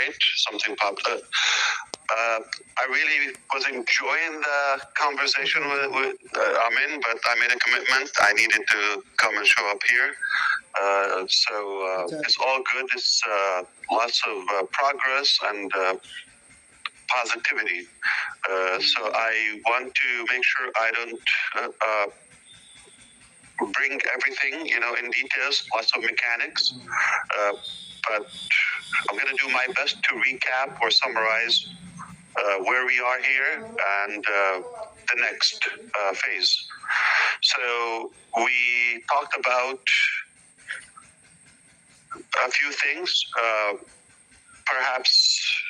great. Something popped up. I really was enjoying the conversation with Amin, but I made a commitment. I needed to come and show up here. So it's all good. It's lots of progress and positivity. So I want to make sure I don't bring everything, in details, lots of mechanics. But I'm going to do my best to recap or summarize where we are here and the next phase. So we talked about a few things, perhaps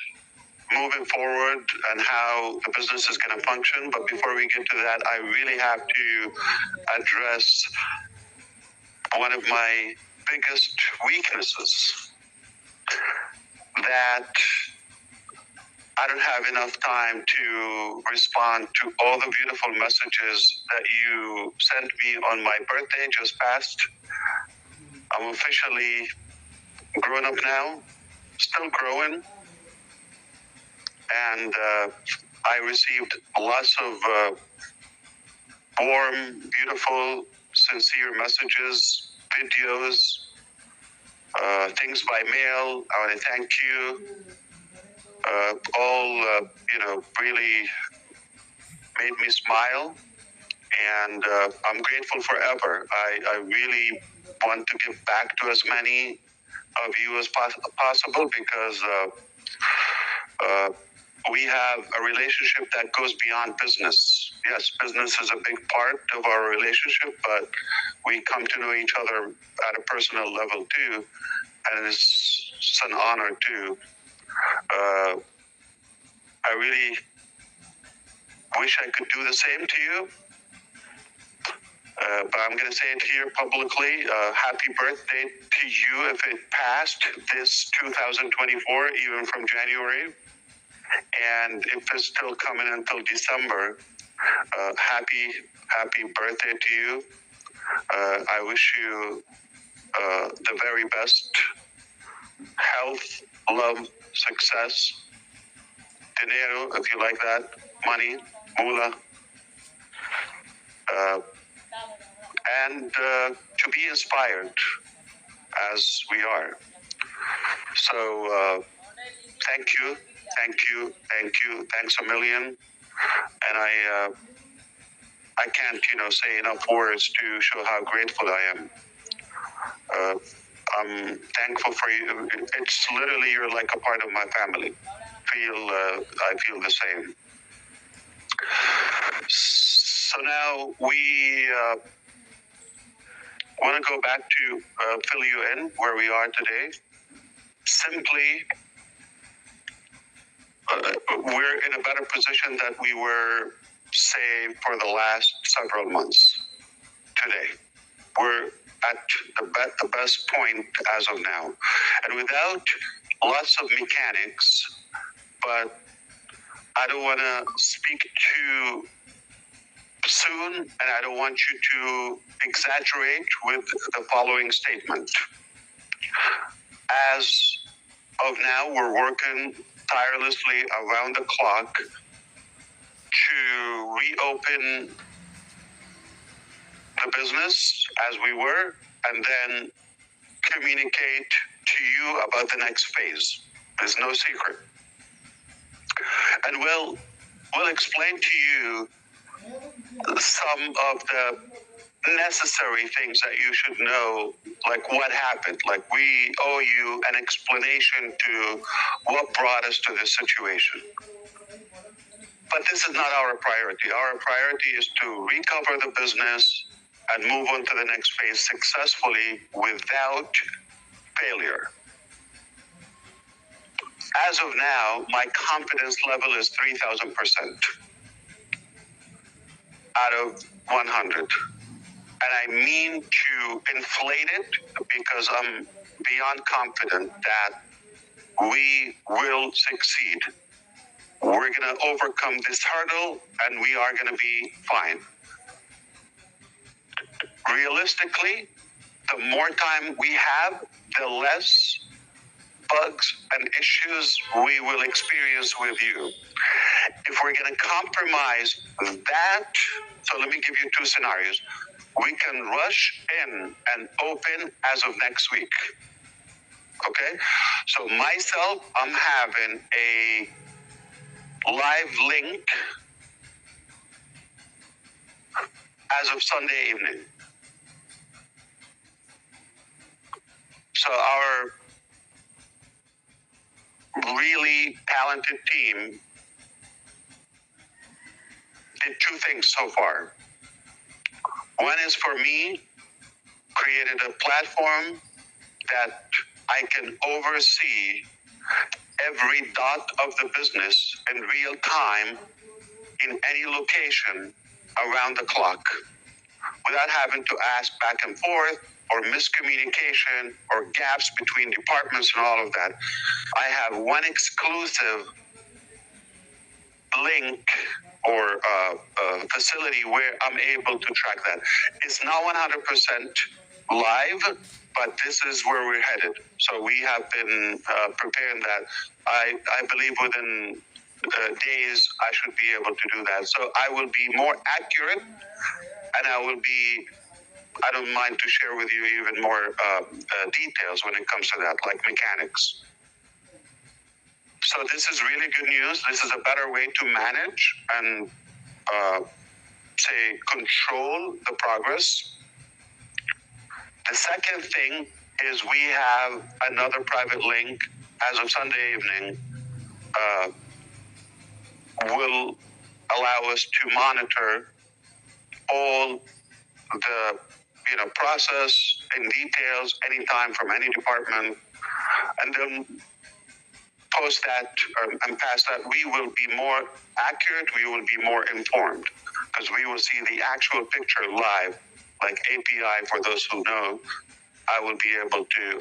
moving forward and how the business is going to function. But before we get to that, I really have to address one of my biggest weaknesses, that I don't have enough time to respond to all the beautiful messages that you sent me on my birthday just passed. I'm officially grown up now, still growing, and I received lots of warm, beautiful, sincere messages, videos, things by mail. I want to thank you. All, really made me smile, and I'm grateful forever. I really want to give back to as many of you as possible, because we have a relationship that goes beyond business. Yes, business is a big part of our relationship, but we come to know each other at a personal level too, and it's an honor too. I really wish I could do the same to you, but I'm going to say it here publicly. Happy birthday to you if it passed this 2024, even from January. And if it's still coming until December, happy birthday to you. I wish you the very best health, love, success, dinero, if you like that, money, moolah, and to be inspired as we are. So thank you, thanks a million. And I can't, say enough words to show how grateful I am. I'm thankful for you. It's literally, you're like a part of my family. I feel the same. So now we want to go back to fill you in where we are today. Simply, we're in a better position than we were, say, for the last several months today. We're at the best point as of now. And without lots of mechanics, but I don't want to speak too soon, and I don't want you to exaggerate with the following statement. As of now, we're working tirelessly around the clock to reopen the business as we were, and then communicate to you about the next phase. There's no secret. And we'll explain to you some of the necessary things that you should know, like what happened. Like, we owe you an explanation to what brought us to this situation. But this is not our priority. Our priority is to recover the business and move on to the next phase successfully without failure. As of now, my confidence level is 3,000% out of 100. And I mean to inflate it, because I'm beyond confident that we will succeed. We're going to overcome this hurdle, and we are going to be fine. Realistically, the more time we have, the less bugs and issues we will experience with you. If we're going to compromise that, so let me give you two scenarios. We can rush in and open as of next week. Okay? So myself, I'm having a live link as of Sunday evening. So our really talented team did two things so far. One is for me, created a platform that I can oversee every dot of the business in real time in any location around the clock without having to ask back and forth or miscommunication or gaps between departments and all of that. I have one exclusive link or facility where I'm able to track that. It's not 100% live, but this is where we're headed. So we have been preparing that. I believe within days I should be able to do that. So I will be more accurate, and I don't mind to share with you even more details when it comes to that, like mechanics. So this is really good news. This is a better way to manage and control the progress. The second thing is we have another private link as of Sunday evening. Will allow us to monitor all the process in details anytime from any department, and then post that and past that, we will be more accurate, we will be more informed, because we will see the actual picture live, like API for those who know. I will be able to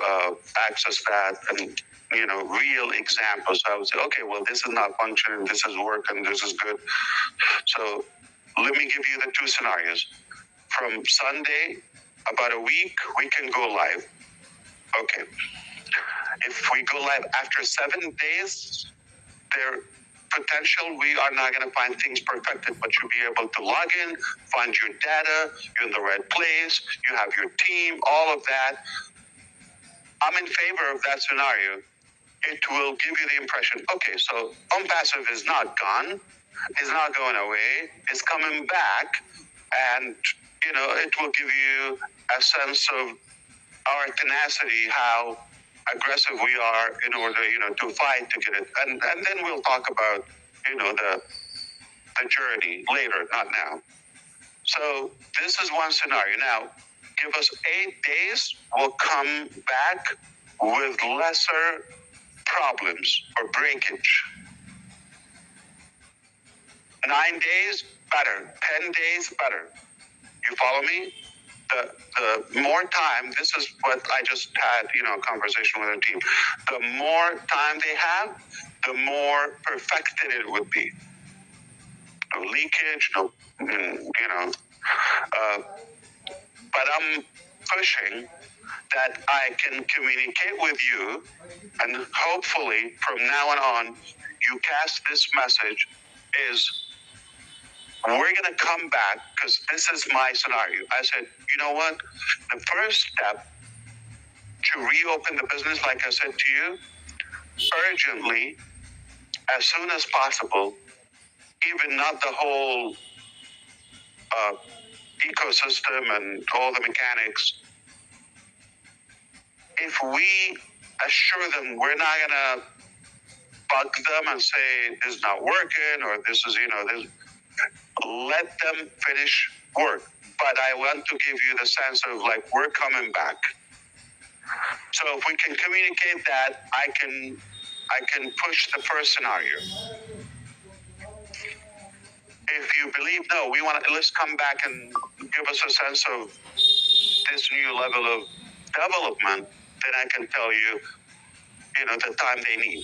access that and real examples. I would say, okay, well, this is not functioning, this is working, this is good. So let me give you the two scenarios. From Sunday, about a week, we can go live. Okay. If we go live after 7 days, there potential we are not going to find things perfected, but you'll be able to log in, find your data, you're in the right place, you have your team, all of that. I'm in favor of that scenario. It will give you the impression, okay, so ONPASSIVE is not gone, it's not going away, it's coming back, and it will give you a sense of our tenacity, how aggressive we are in order, to fight to get it. And then we'll talk about, the journey later, not now. So this is one scenario. Now, give us 8 days, we'll come back with lesser problems or breakage. 9 days, better. 10 days, better. You follow me? The more time, this is what I just had, a conversation with the team. The more time they have, the more perfected it would be. No leakage, but I'm pushing that I can communicate with you, and hopefully from now on, you cast this message is, we're going to come back, because this is my scenario. I said, you know what? The first step to reopen the business, like I said to you, urgently, as soon as possible, even not the whole ecosystem and all the mechanics. If we assure them we're not going to bug them and say this is not working or this is, this, let them finish work. But I want to give you the sense of like, we're coming back. So if we can communicate that, I can push the first scenario. If you believe, no, we want to, let's come back and give us a sense of this new level of development, then I can tell you, the time they need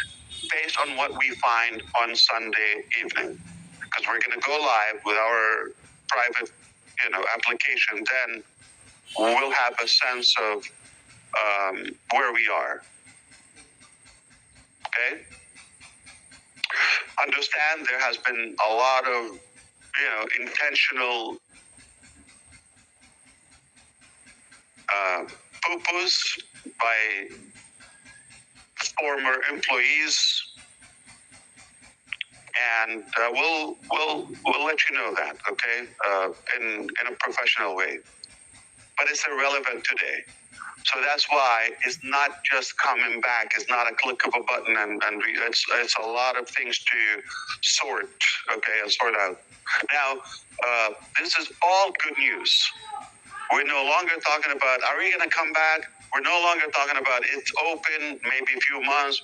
based on what we find on Sunday evening. Because we're going to go live with our private, application, then we'll have a sense of where we are. Okay? Understand there has been a lot of, intentional poo-poos by former employees, and we'll let you know that, okay, in a professional way. But it's irrelevant today. So that's why it's not just coming back. It's not a click of a button, and it's a lot of things to sort, okay, and sort out. Now, this is all good news. We're no longer talking about, are we going to come back? We're no longer talking about it's open, maybe a few months.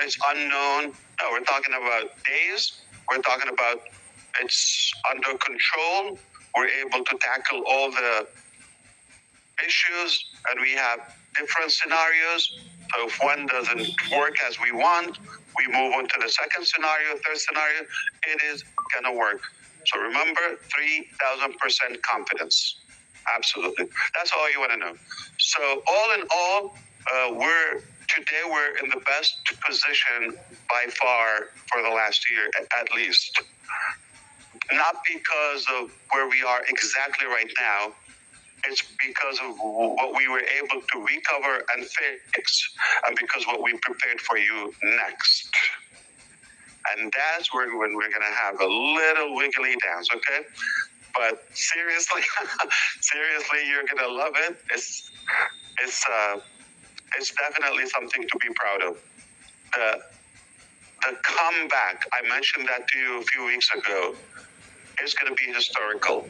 It's unknown. No, we're talking about days. We're talking about it's under control. We're able to tackle all the issues, and we have different scenarios. So if one doesn't work as we want, we move on to the second scenario, third scenario. It is going to work. So remember, 3,000% confidence. Absolutely. That's all you want to know. So all in all, we're in the best position by far for the last year, at least. Not because of where we are exactly right now. It's because of what we were able to recover and fix, and because what we prepared for you next. And that's when we're going to have a little wiggly dance, okay? But seriously, you're going to love it. It's definitely something to be proud of. The comeback, I mentioned that to you a few weeks ago, is going to be historical.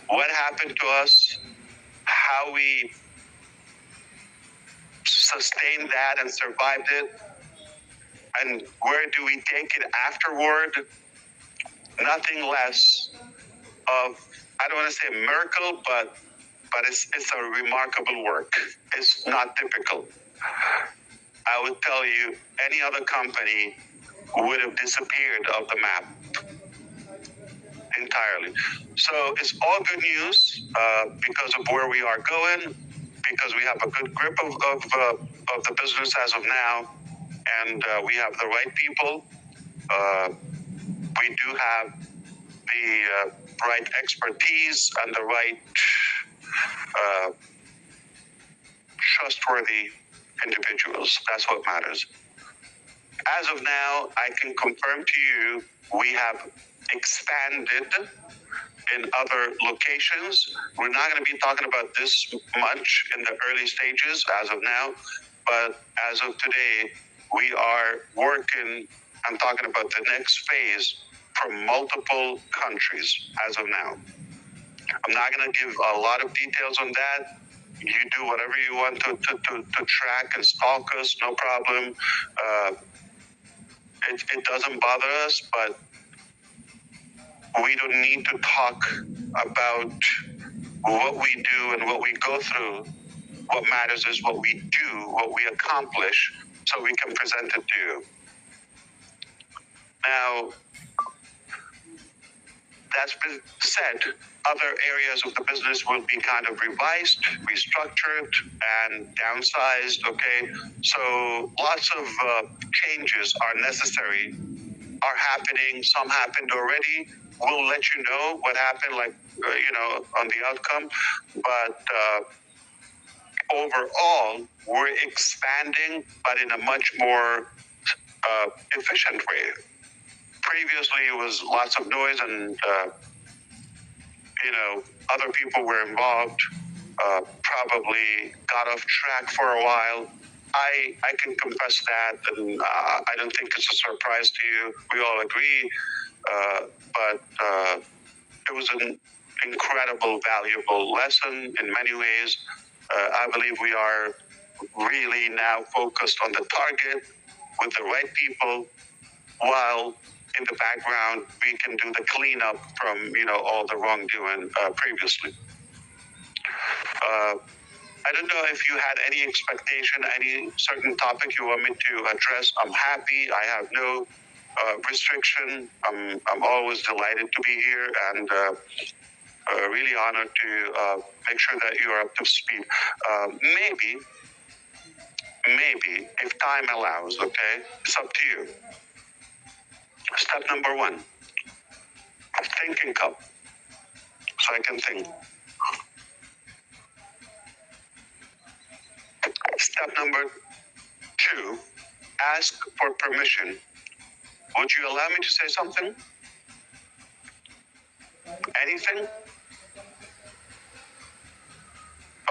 What happened to us, how we sustained that and survived it, and where do we take it afterward? Nothing less of, I don't want to say a miracle, but it's a remarkable work. It's not typical. I would tell you, any other company would have disappeared off the map entirely. So it's all good news because of where we are going, because we have a good grip of the business as of now, and we have the right people. We do have the right expertise and the right trustworthy individuals. That's what matters. As of now, I can confirm to you we have expanded in other locations. We're not going to be talking about this much in the early stages as of now, but as of today, we are working, I'm talking about the next phase, from multiple countries as of now. I'm not going to give a lot of details on that. You do whatever you want to track and stalk us, no problem. It doesn't bother us, but we don't need to talk about what we do and what we go through. What matters is what we do, what we accomplish, so we can present it to you. Now, that's been said, other areas of the business will be kind of revised, restructured, and downsized, okay? So lots of changes are necessary, are happening. Some happened already. We'll let you know what happened, on the outcome. But overall, we're expanding, but in a much more efficient way. Previously, it was lots of noise, and other people were involved. Probably got off track for a while. I can confess that, and I don't think it's a surprise to you. We all agree, but it was an incredible, valuable lesson in many ways. I believe we are really now focused on the target with the right people, while in the background we can do the cleanup from all the wrongdoing previously. I don't know if you had any expectation, any certain topic you want me to address. I'm happy. I have no restriction. I'm always delighted to be here, and really honored to make sure that you are up to speed. Maybe maybe, if time allows, okay? It's up to you. Step number 1, thinking cup, so I can think. Step number 2, ask for permission. Would you allow me to say something? Anything?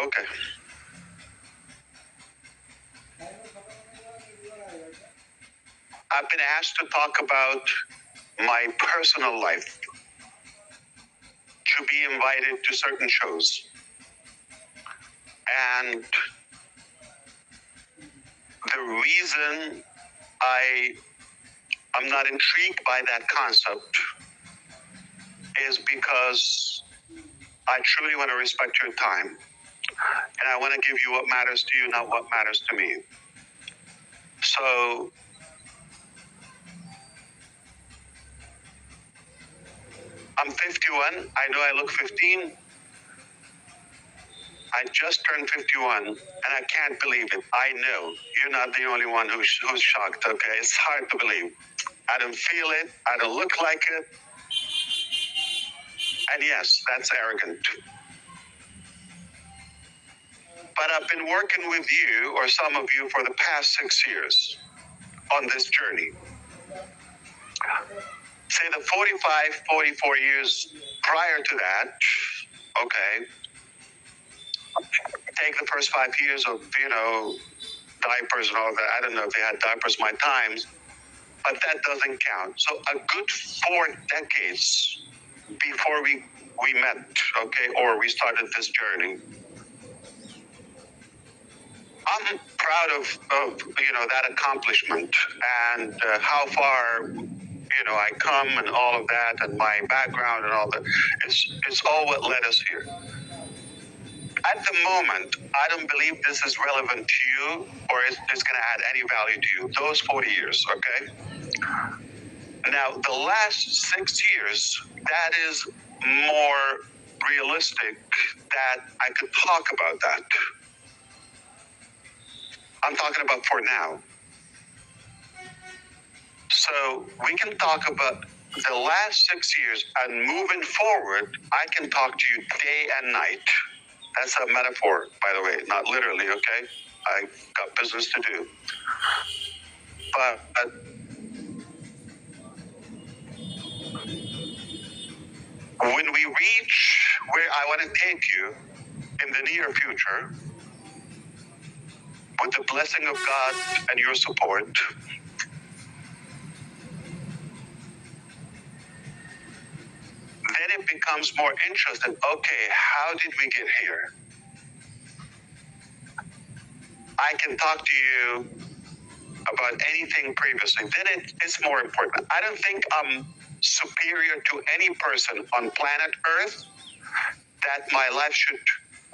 Okay. I've been asked to talk about my personal life, to be invited to certain shows. And the reason I'm not intrigued by that concept is because I truly want to respect your time. And I want to give you what matters to you, not what matters to me. So I'm 51. I know I look 15. I just turned 51, and I can't believe it. I know you're not the only one who's shocked, okay? It's hard to believe. I don't feel it. I don't look like it. And yes, that's arrogant. But I've been working with you, or some of you, for the past 6 years on this journey. Say the 45, 44 years prior to that, okay, take the first 5 years of, diapers and all that. I don't know if they had diapers my times, but that doesn't count. So a good 4 decades before we met, okay, or we started this journey. I'm proud of that accomplishment and how far I come and all of that, and my background and all that. It's all what led us here. At the moment, I don't believe this is relevant to you, or it's going to add any value to you. Those 40 years, okay? Now, the last 6 years, that is more realistic that I could talk about that. I'm talking about for now. So we can talk about the last 6 years, and moving forward, I can talk to you day and night. That's a metaphor, by the way, not literally, okay? I got business to do. But when we reach where I want to take you in the near future, with the blessing of God and your support, then it becomes more interesting. Okay, how did we get here? I can talk to you about anything previously. Then it's more important. I don't think I'm superior to any person on planet Earth that my life should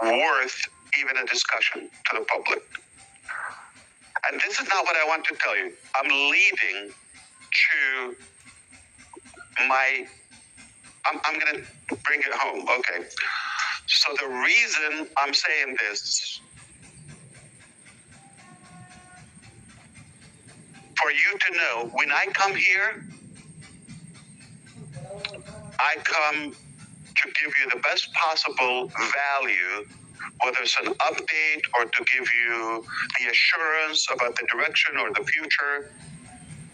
worth even a discussion to the public. And this is not what I want to tell you. I'm leading to I'm going to bring it home. Okay. So the reason I'm saying this, for you to know, when I come here, I come to give you the best possible value, whether it's an update or to give you the assurance about the direction or the future.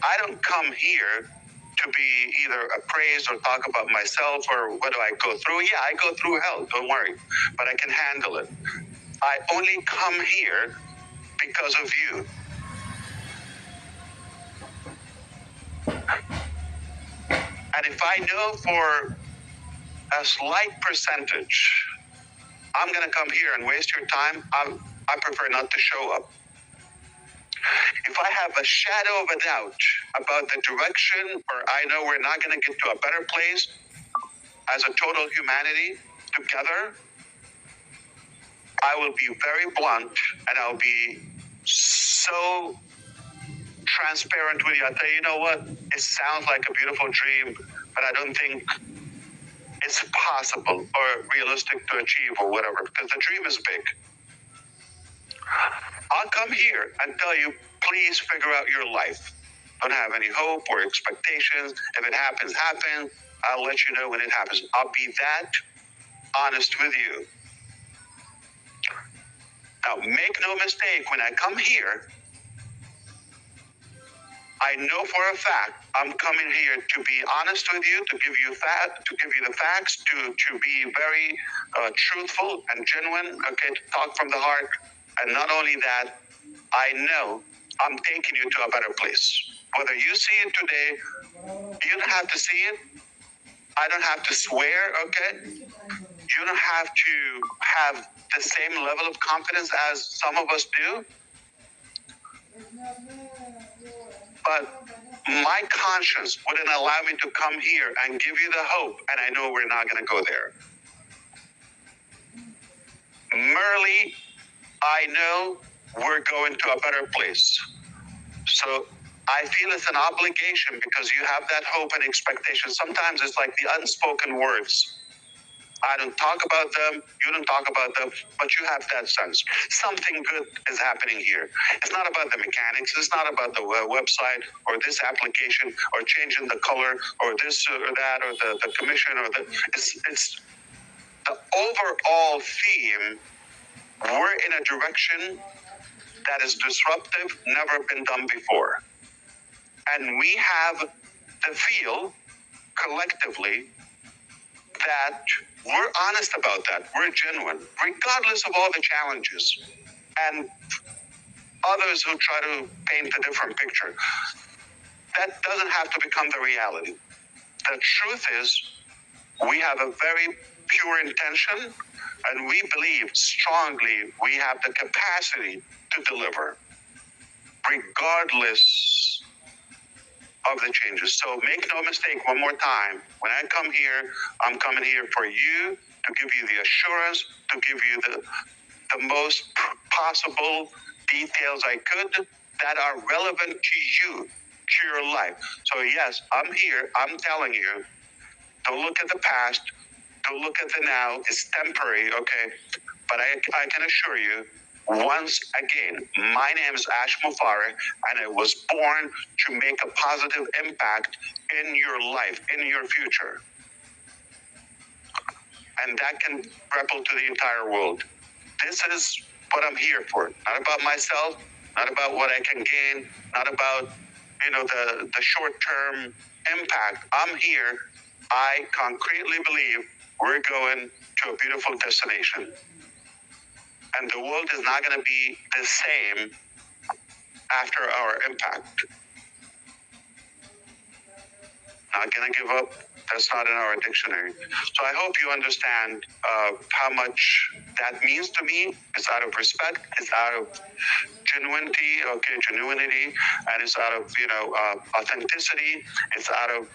I don't come here to be either appraised or talk about myself or what do I go through. Yeah, I go through hell, don't worry, but I can handle it. I only come here because of you. And if I know for a slight percentage I'm going to come here and waste your time, I prefer not to show up. If I have a shadow of a doubt about the direction, or I know we're not going to get to a better place as a total humanity together, I will be very blunt and I'll be so transparent with you. I'll tell you, you know what? It sounds like a beautiful dream, but I don't think it's possible or realistic to achieve or whatever, because the dream is big. I'll come here and tell you, please figure out your life. Don't have any hope or expectations. If it happens, happens. I'll let you know when it happens. I'll be that honest with you. Now, make no mistake, when I come here, I know for a fact I'm coming here to be honest with you, to give you the facts, to be very truthful and genuine, okay, to talk from the heart. And not only that, I know I'm taking you to a better place. Whether you see it today, you don't have to see it. I don't have to swear, okay? You don't have to have the same level of confidence as some of us do. But my conscience wouldn't allow me to come here and give you the hope, and I know we're not going to go there. Merely, I know we're going to a better place. So I feel it's an obligation because you have that hope and expectation. Sometimes it's like the unspoken words. I don't talk about them, you don't talk about them, but you have that sense. Something good is happening here. It's not about the mechanics, it's not about the website or this application or changing the color or this or that or the commission or it's the overall theme. We're in a direction that is disruptive, never been done before. And we have the feel collectively that we're honest about that. We're genuine, regardless of all the challenges and others who try to paint a different picture. That doesn't have to become the reality. The truth is, we have a very pure intention, and we believe strongly we have the capacity to deliver, regardless of the changes. So make no mistake, one more time, when I come here, I'm coming here for you, to give you the assurance, to give you the most possible details I could that are relevant to you, to your life. So yes, I'm here, I'm telling you, don't look at the past, don't look at the now, it's temporary, okay? But I can assure you, once again, my name is Ash Mufari, and I was born to make a positive impact in your life, in your future. And that can ripple to the entire world. This is what I'm here for. Not about myself, not about what I can gain, not about, the short-term impact. I'm here. I concretely believe we're going to a beautiful destination. And the world is not going to be the same after our impact. Not going to give up. That's not in our dictionary. So I hope you understand how much that means to me. It's out of respect. It's out of genuinity, and it's out of, authenticity. It's out of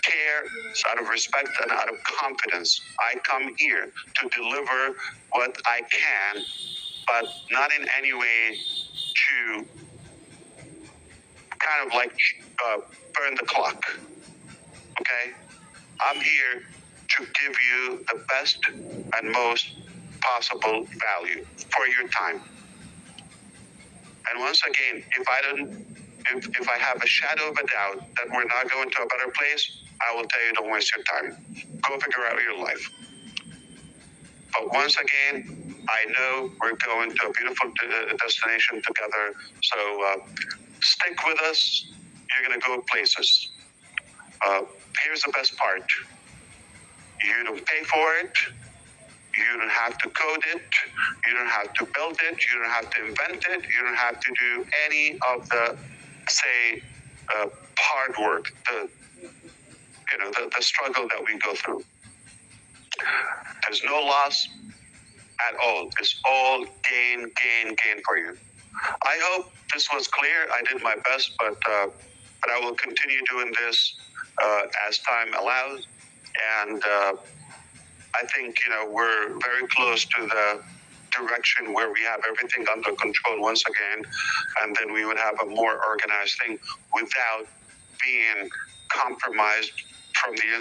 care. It's out of respect and out of confidence. I come here to deliver what I can, but not in any way to kind of like burn the clock. Okay? I'm here to give you the best and most possible value for your time. And once again, if I have a shadow of a doubt that we're not going to a better place, I will tell you, don't waste your time. Go figure out your life. But once again, I know we're going to a beautiful destination together. So stick with us. You're going to go places. Here's the best part. You don't pay for it. You don't have to code it. You don't have to build it. You don't have to invent it. You don't have to do any of the, hard work, the struggle that we go through. There's no loss at all. It's all gain for you. I hope this was clear. I did my best, but I will continue doing this as time allows. And I think, we're very close to the direction where we have everything under control once again, and then we would have a more organized thing without being compromised from the